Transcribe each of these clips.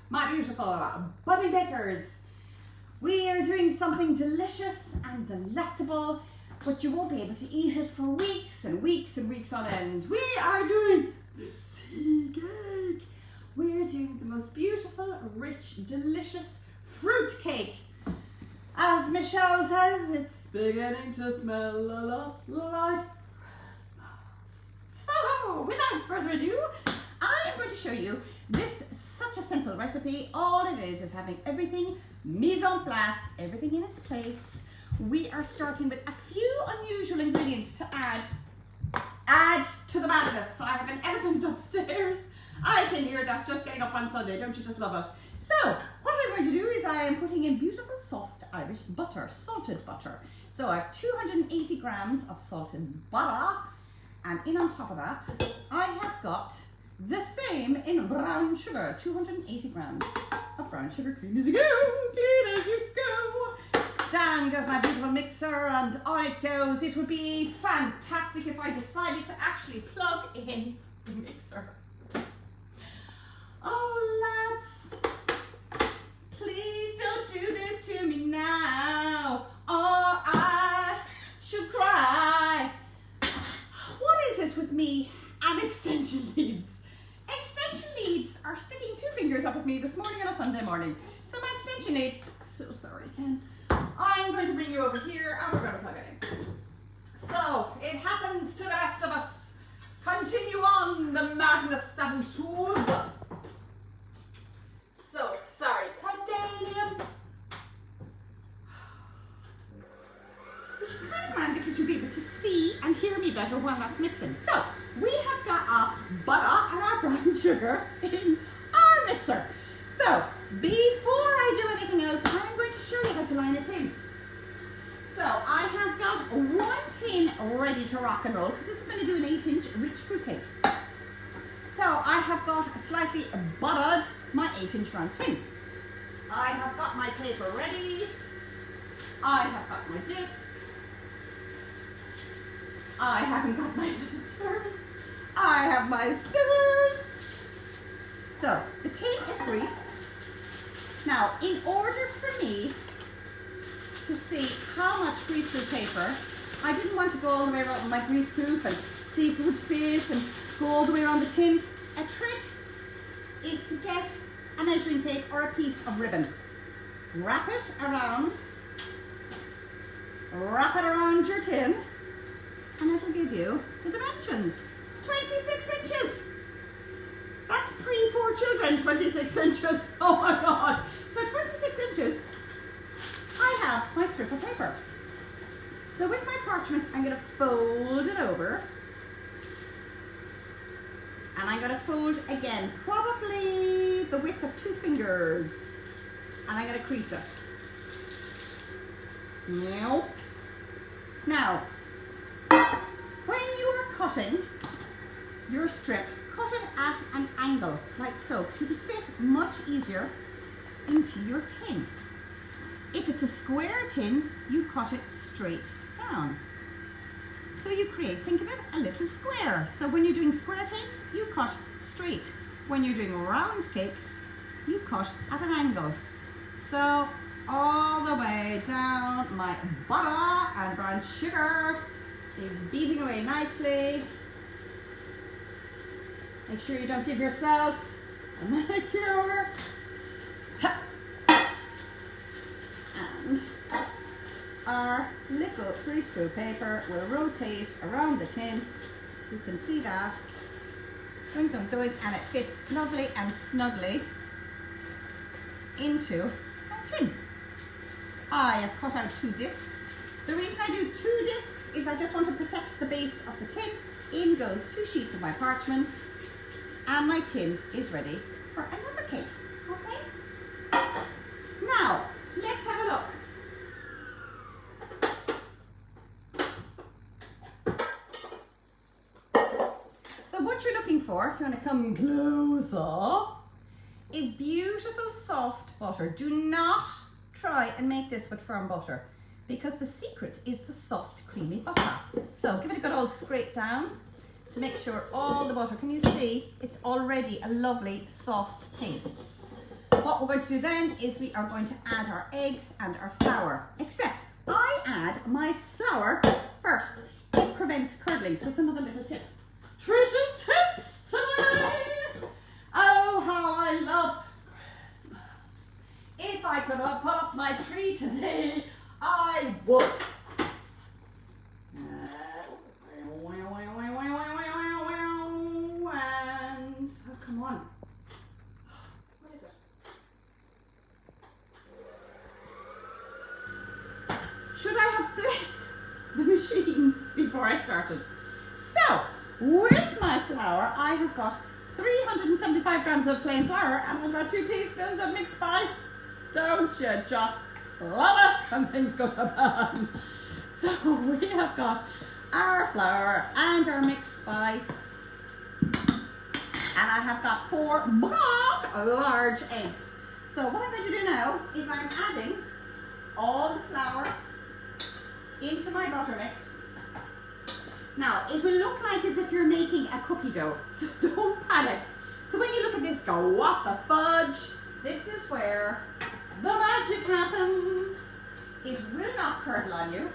my beautiful buddy bakers. We are doing something delicious and delectable, but you won't be able to eat it for weeks and weeks and weeks on end. We are doing the sea cake. We're doing the most beautiful, rich, delicious fruit cake. As Michelle says, it's beginning to smell a lot like Christmas. So, without further ado, I am going to show you this such a simple recipe. All it is having everything mise en place, everything in its place. We are starting with a few unusual ingredients to add to the madness. I have an elephant upstairs. I can hear that's just getting up on Sunday. Don't you just love it? So what I'm going to do is I am putting in beautiful soft Irish butter, salted butter. So I have 280 grams of salted butter, and in on top of that I have got the same in brown sugar, 280 grams of brown sugar, clean as you go. Down goes my beautiful mixer and on it goes. It would be fantastic if I decided to actually plug in the mixer. Oh lads, please don't do this to me now, or I should cry. What is it with me and extension leads? Extension leads are sticking two fingers up at me this morning on a Sunday morning. So my extension lead, so sorry Ken, I'm going to bring you over here and we're going to plug it in. So it happens to the rest of us. Continue on the madness that ensues. So sorry, Cordelia. Which is kind of grand because you'll be able to see and hear me better while that's mixing. So we have got our butter and our brown sugar in our mixer. So before I do anything else, I'm going to show you how to line a tin. So I have got one tin ready to rock and roll because this is going to do an 8-inch rich fruit cake. So I have got slightly buttered my 8-inch round tin. I have got my paper ready. I have got my discs. I haven't got my scissors. I have my scissors. So the tin is greased. Now, in order for me to see how much greaseproof paper, I didn't want to go all the way around with my greaseproof and see if it would fit and go all the way around the tin. A trick is to get a measuring tape or a piece of ribbon. Wrap it around your tin, and it will give you the dimensions. 26 inches. That's pre-4 children, 26 inches. Oh my God. So 26 inches, I have my strip of paper. So with my parchment, I'm going to fold it over. And I'm going to fold again, probably the width of 2 fingers. And I'm going to crease it. Now, when you are cutting your strip, cut it at an angle, like so, because it'll fit much easier into your tin. If it's a square tin, you cut it straight down. So you create, think of it, a little square. So when you're doing square cakes, you cut straight. When you're doing round cakes, you cut at an angle. So all the way down, my butter and brown sugar is beating away nicely. Make sure you don't give yourself a manicure. And our little greaseproof paper will rotate around the tin. You can see that. Doink, doink, doink, and it fits lovely and snugly into a tin. I have cut out 2 discs. The reason I do 2 discs is I just want to protect the base of the tin. In goes 2 sheets of my parchment, and my tin is ready for another cake. Okay? Now, let's have a look. So what you're looking for, if you want to come closer, is beautiful soft butter. Do not try and make this with firm butter, because the secret is the soft creamy butter. So give it a good old scrape down to make sure all the butter, can you see, it's already a lovely soft paste. What what we're going to do then is we are going to add our eggs and our flour. Except I add my flour first. It prevents curdling, so it's another little tip. Trish's tips today. Oh, how I love Christmas. If I could have put up my tree today, I would. And oh, come on. What is it? Should I have blessed the machine before I started? So, with my flour, I have got 375 grams of plain flour and I've got 2 teaspoons of mixed spice. Don't you just love it when things go to plan? So we have got our flour and our mixed spice, and I have got 4 large eggs. So what I'm going to do now is I'm adding all the flour into my butter mix. Now it will look like as if you're making a cookie dough, so don't panic. So when you look at this, go, what the fudge? This is where the magic happens. It will not curdle on you.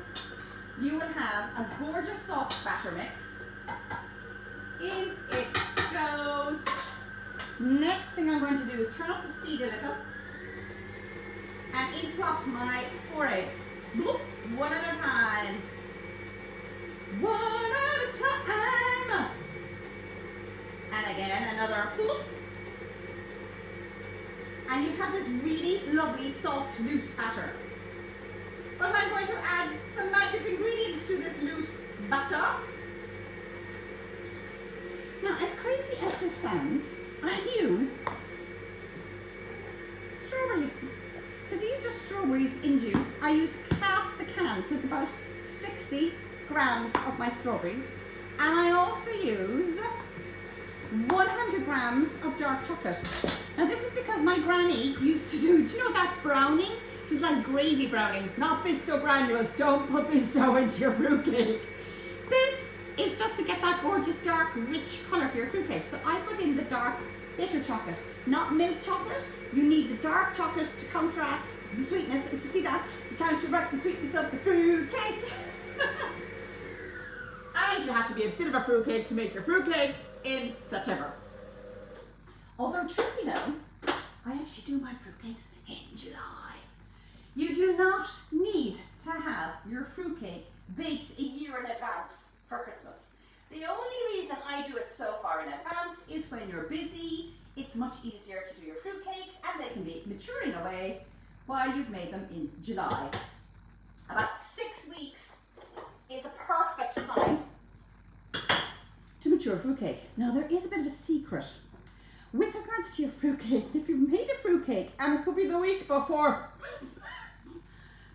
You will have a gorgeous soft batter mix. In it goes. Next thing I'm going to do is turn up the speed a little. And in plop my 4 eggs. One at a time. One at a time. And again, another plop. And you have this really lovely, soft, loose batter. But I'm going to add some magic ingredients to this loose batter. Now, as crazy as this sounds, I use strawberries. So these are strawberries in juice. I use half the can, so it's about 60 grams of my strawberries. And I also use 100 grams of dark chocolate. Now this is because my granny used to do you know that browning? It was like gravy browning, not Bisto granules. Don't put Bisto into your fruitcake. This is just to get that gorgeous dark rich colour for your fruitcake. So I put in the dark bitter chocolate, not milk chocolate. You need the dark chocolate to counteract the sweetness. If you see that, to counteract the sweetness of the fruitcake. And you have to be a bit of a fruitcake to make your fruitcake in September. Although truth be known, I actually do my fruitcakes in July. You do not need to have your fruitcake baked a year in advance for Christmas. The only reason I do it so far in advance is when you're busy, it's much easier to do your fruitcakes and they can be maturing away while you've made them in July. About 6 weeks is a perfect time to mature fruitcake. Now there is a bit of a secret. With regards to your fruitcake, if you've made a fruitcake and it could be the week before Christmas,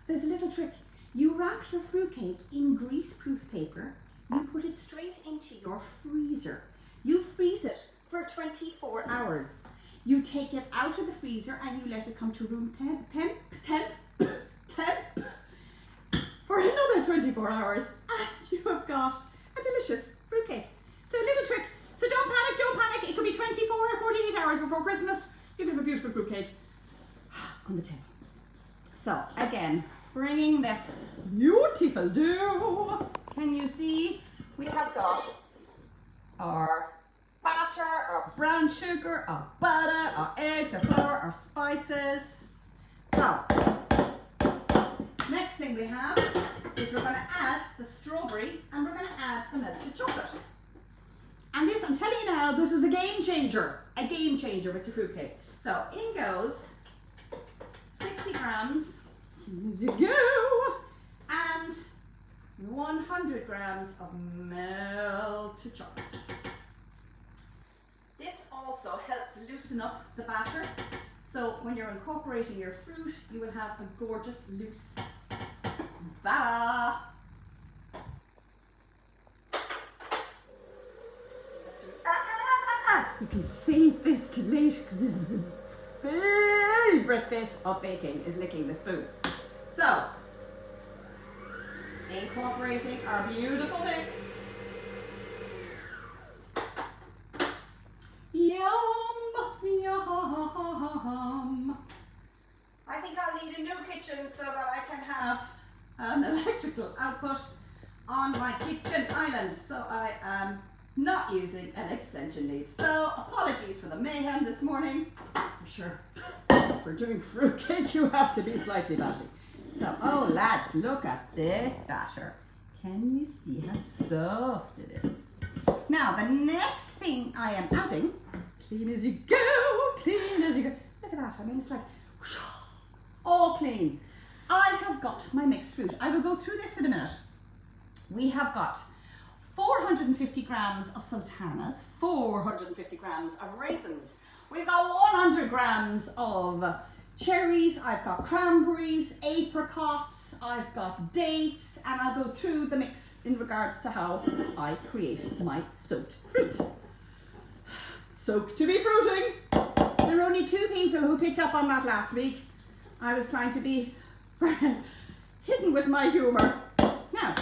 there's a little trick. You wrap your fruitcake in greaseproof paper, you put it straight into your freezer. You freeze it for 24 hours. You take it out of the freezer and you let it come to room temp for another 24 hours and you have got a delicious fruitcake. So a little trick. So don't panic. It could be 24 or 48 hours before Christmas. You can have a beautiful fruitcake on the table. So again, bringing this beautiful dough. Can you see? We have got our batter, our brown sugar, our butter, our eggs, our flour, our spices. So, next thing we have is we're going to add the strawberry and we're going to add the melted chocolate. And this, I'm telling you now, this is a game changer with your fruitcake. So, in goes 60 grams, as you go, and 100 grams of melted chocolate. This also helps loosen up the batter. So when you're incorporating your fruit, you will have a gorgeous loose batter. You can save this to later because this is the favourite bit of baking, is licking the spoon. So, incorporating our beautiful mix. Yum, yum. need a new kitchen so that I can have an electrical output on my kitchen island. So I am not using an extension lead. So apologies for the mayhem this morning. I'm sure for doing fruitcake you have to be slightly batty. So, oh lads, look at this batter. Can you see how soft it is? Now the next thing I am adding, clean as you go, clean as you go. Look at that, I mean it's like all clean. I have got my mixed fruit. I will go through this in a minute. We have got 450 grams of sultanas, 450 grams of raisins. We've got 100 grams of cherries, I've got cranberries, apricots, I've got dates, and I'll go through the mix in regards to how I created my soaked fruit. Soaked to be fruiting. There were only 2 people who picked up on that last week. I was trying to be hidden with my humour. Now,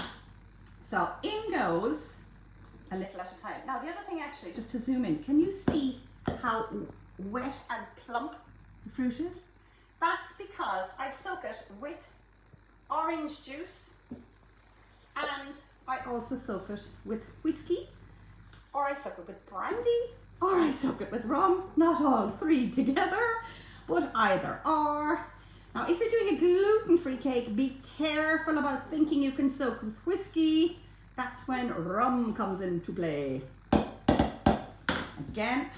so in goes a little at a time. Now the other thing actually, just to zoom in, can you see how wet and plump the fruit is? That's because I soak it with orange juice, and I also soak it with whiskey, or I soak it with brandy, or I soak it with rum. Not all 3 together, but either or. Now if you're doing a gluten-free cake, be careful about thinking you can soak with whiskey. That's when rum comes into play. Again,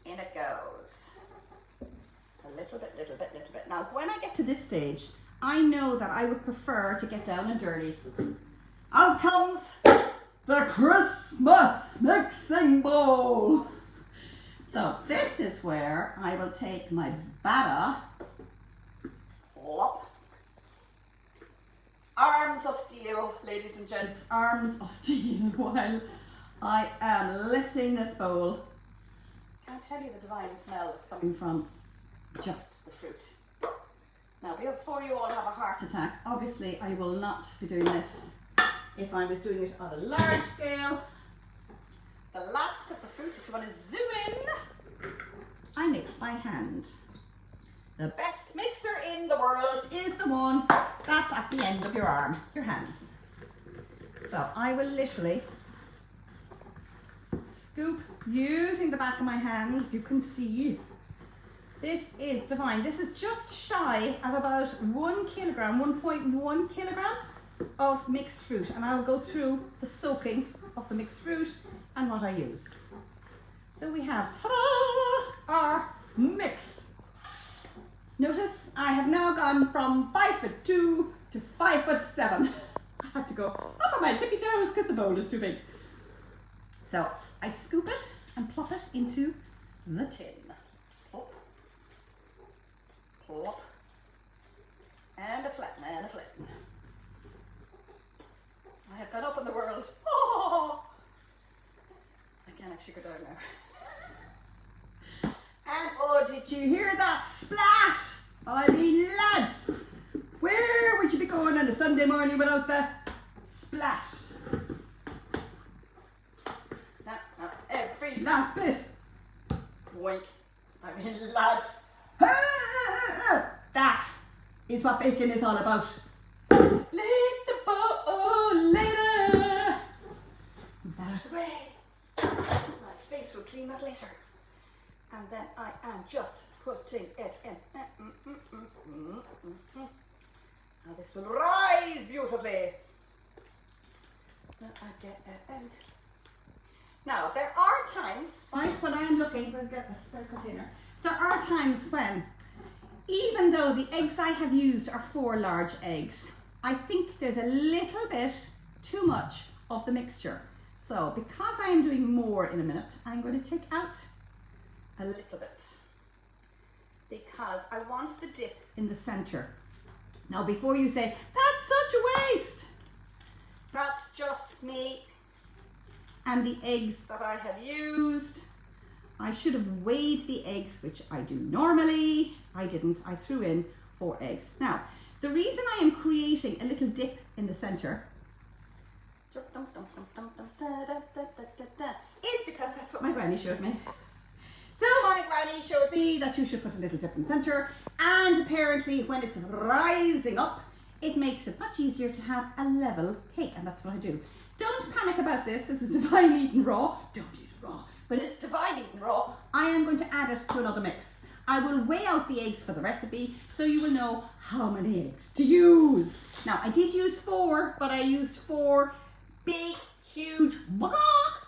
in it goes. A little bit, little bit, little bit. Now, when I get to this stage, I know that I would prefer to get down and dirty. Out comes the Christmas mixing bowl. So this is where I will take my batter. Plop. Arms of steel, ladies and gents, arms of steel, while I am lifting this bowl. Can't tell you the divine smell that's coming from just the fruit. Now, before you all have a heart attack, obviously I will not be doing this if I was doing it on a large scale. The last of the fruit, if you want to zoom in, I mix by hand. The best mixer in the world is the one that's at the end of your arm, your hands. So I will literally scoop using the back of my hand. If you can see, this is divine. This is just shy of about 1 kilogram, 1.1 kilogram of mixed fruit. And I will go through the soaking of the mixed fruit and what I use. So we have, ta-da, our mix. Notice I have now gone from 5'2" to 5'7". I have to go up on my tippy toes because the bowl is too big. So I scoop it and plop it into the tin. Plop, plop, and a flatten, and a flatten. I have gone up in the world. Oh, I can't actually go down now. And oh, did you hear that splash? I mean, lads, where would you be going on a Sunday morning without the splash? Now, every last bit. Boink. I mean, lads. That is what bacon is all about. Lick the bowl later. That is the way. My face will clean that later. And then I am just putting it in. Now this will rise beautifully. Now there are times, right, when I am looking, we'll get a spare container. There are times when, even though the eggs I have used are 4 large eggs, I think there's a little bit too much of the mixture. So because I am doing more in a minute, I'm going to take out a little bit, because I want the dip in the center. Now before you say, that's such a waste, that's just me and the eggs that I have used. I should have weighed the eggs, which I do normally. I didn't, I threw in 4 eggs. Now, the reason I am creating a little dip in the center is because that's what my granny showed me. So my Granny showed me that you should put a little dip in the centre, and apparently when it's rising up, it makes it much easier to have a level cake, and that's what I do. Don't panic about this. This is divine eaten raw. Don't eat it raw, but it's divine eaten raw. I am going to add it to another mix. I will weigh out the eggs for the recipe so you will know how many eggs to use. Now, I did use 4, but I used 4 big, huge,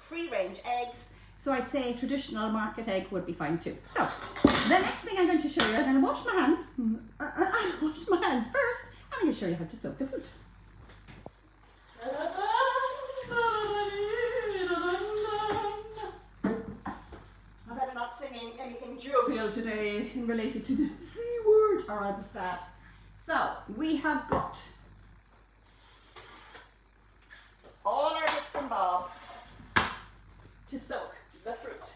free-range eggs. So I'd say a traditional market egg would be fine too. So the next thing I'm going to show you, I'm going to wash my hands. I'll wash my hands first, and I'm going to show you how to soak the fruit. I better not singing anything jovial today in relation to the C word or at the start. So we have got all our bits and bobs to soak the fruit.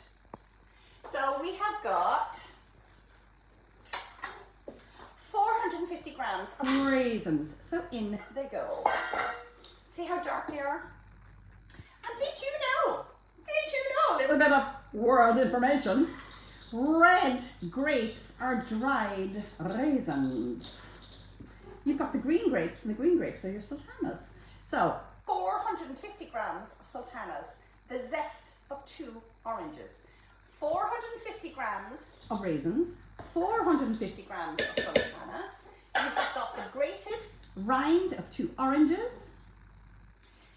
So we have got 450 grams of raisins. So in they go. See how dark they are? And did you know, a little bit of world information, red grapes are dried raisins. You've got the green grapes, and the green grapes are your sultanas. So 450 grams of sultanas, the zest of 2 oranges, 450 grams of raisins, 450 grams of sultanas. You've got the grated rind of 2 oranges.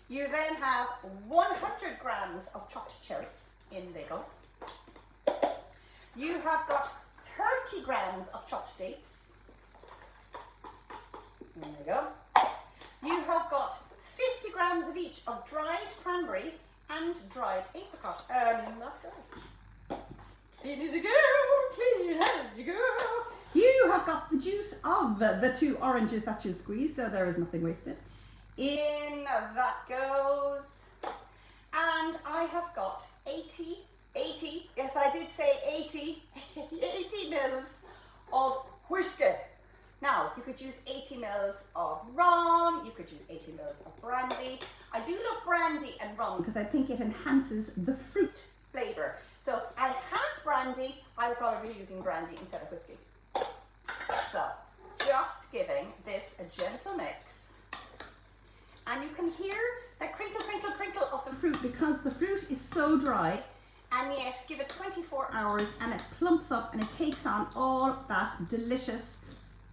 You then have 100 grams of chopped cherries. In they go. You have got 30 grams of chopped dates. There you go. You have got 50 grams of each of dried cranberry and dried apricot. Not those. Clean as you go, clean as you go. You have got the juice of the 2 oranges that you squeeze, so there is nothing wasted. In that goes. And I have got 80, yes I did say 80 mils of whiskey. Now, you could use 80 mils of rum, you could use 80 mils of brandy. I do love brandy and rum because I think it enhances the fruit flavour. So if I had brandy, I would probably be using brandy instead of whiskey. So, just giving this a gentle mix. And you can hear that crinkle, crinkle, crinkle of the fruit because the fruit is so dry, and yet give it 24 hours and it plumps up and it takes on all that delicious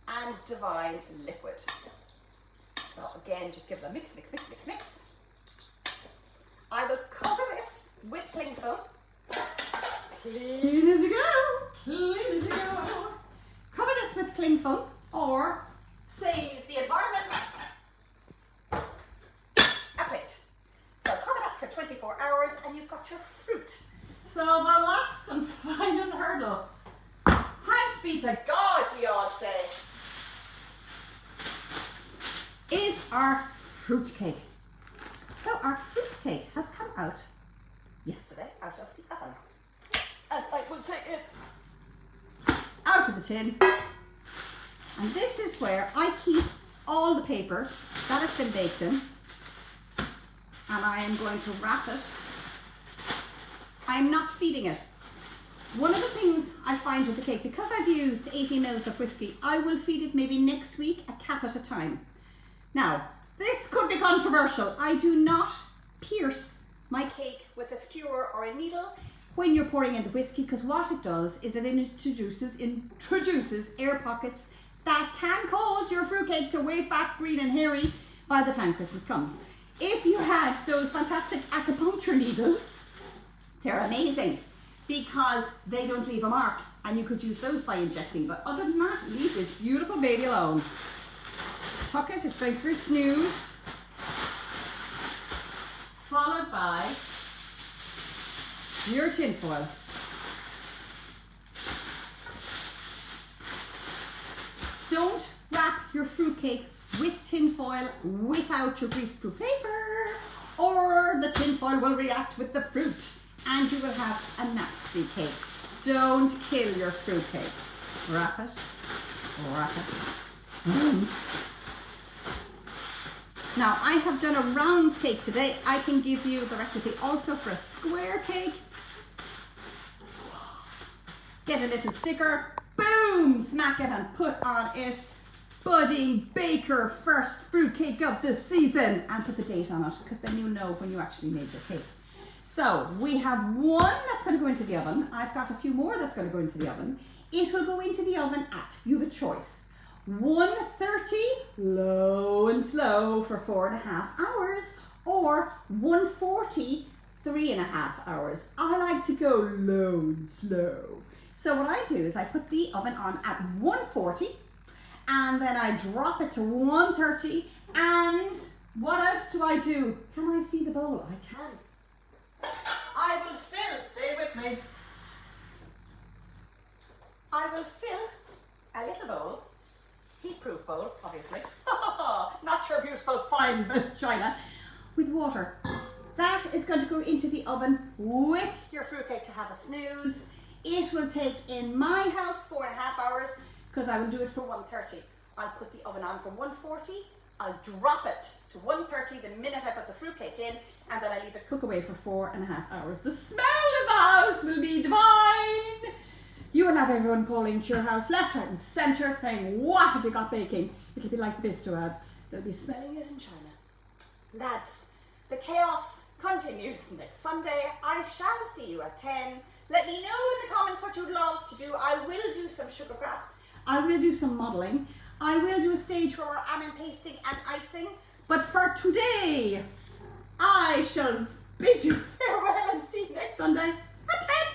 and divine liquid. So again, just give it a mix, mix, mix, mix, mix. I will cover this with cling film. Clean as you go, clean as you go. Cover this with cling film or save the environment. A plate. So cover that for 24 hours and you've got your fruit. So the last and final hurdle. Thanks be to God, you all say, is our fruit cake. So our fruit cake has come out yesterday out of the oven. And I will take it out of the tin. And this is where I keep all the paper that has been baked in. And I am going to wrap it. I'm not feeding it. One of the things I find with the cake, because I've used 80 mils of whiskey, I will feed it maybe next week, a cap at a time. Now, this could be controversial. I do not pierce my cake with a skewer or a needle when you're pouring in the whiskey, because what it does is it introduces air pockets that can cause your fruitcake to wave back green and hairy by the time Christmas comes. If you had those fantastic acupuncture needles, they're amazing because they don't leave a mark, and you could use those by injecting. But other than that, leave this beautiful baby alone. Tuck it, it's going through snooze, followed by your tin foil. Don't wrap your fruitcake with tin foil without your greaseproof paper, or the tin foil will react with the fruit and you will have a nasty cake. Don't kill your fruitcake. Wrap it, wrap it. Now, I have done a round cake today. I can give you the recipe also for a square cake. get a little sticker, boom, smack it and put on it, budding baker first fruitcake of the season, and put the date on it, because then you know when you actually made your cake. So we have one that's going to go into the oven. I've got a few more that's going to go into the oven. It will go into the oven at, you have a choice, 130, low and slow for 4.5 hours, or 140, 3.5 hours. I like to go low and slow. So what I do is I put the oven on at 140, and then I drop it to 130, and what else do I do? Can I see the bowl? I can. I will fill, stay with me. I will fill a little bowl, heat-proof bowl, obviously, not your beautiful fine best china, with water. That is going to go into the oven with your fruitcake to have a snooze. It will take, in my house, 4.5 hours, because I will do it for 130. I'll put the oven on for 140. I'll drop it to 130 the minute I put the fruitcake in, and then I leave it cook away for 4.5 hours. The smell in the house will be divine. You will have everyone calling to your house, left, right and centre, saying, what have you got baking? It'll be like this to add. They'll be smelling it in China. Lads, the chaos continues next Sunday. I shall see you at 10. Let me know in the comments what you'd love to do. I will do some sugar craft. I will do some modelling. I will do a stage where we're almond pasting and icing. But for today, I shall bid you farewell and see you next Sunday at 10.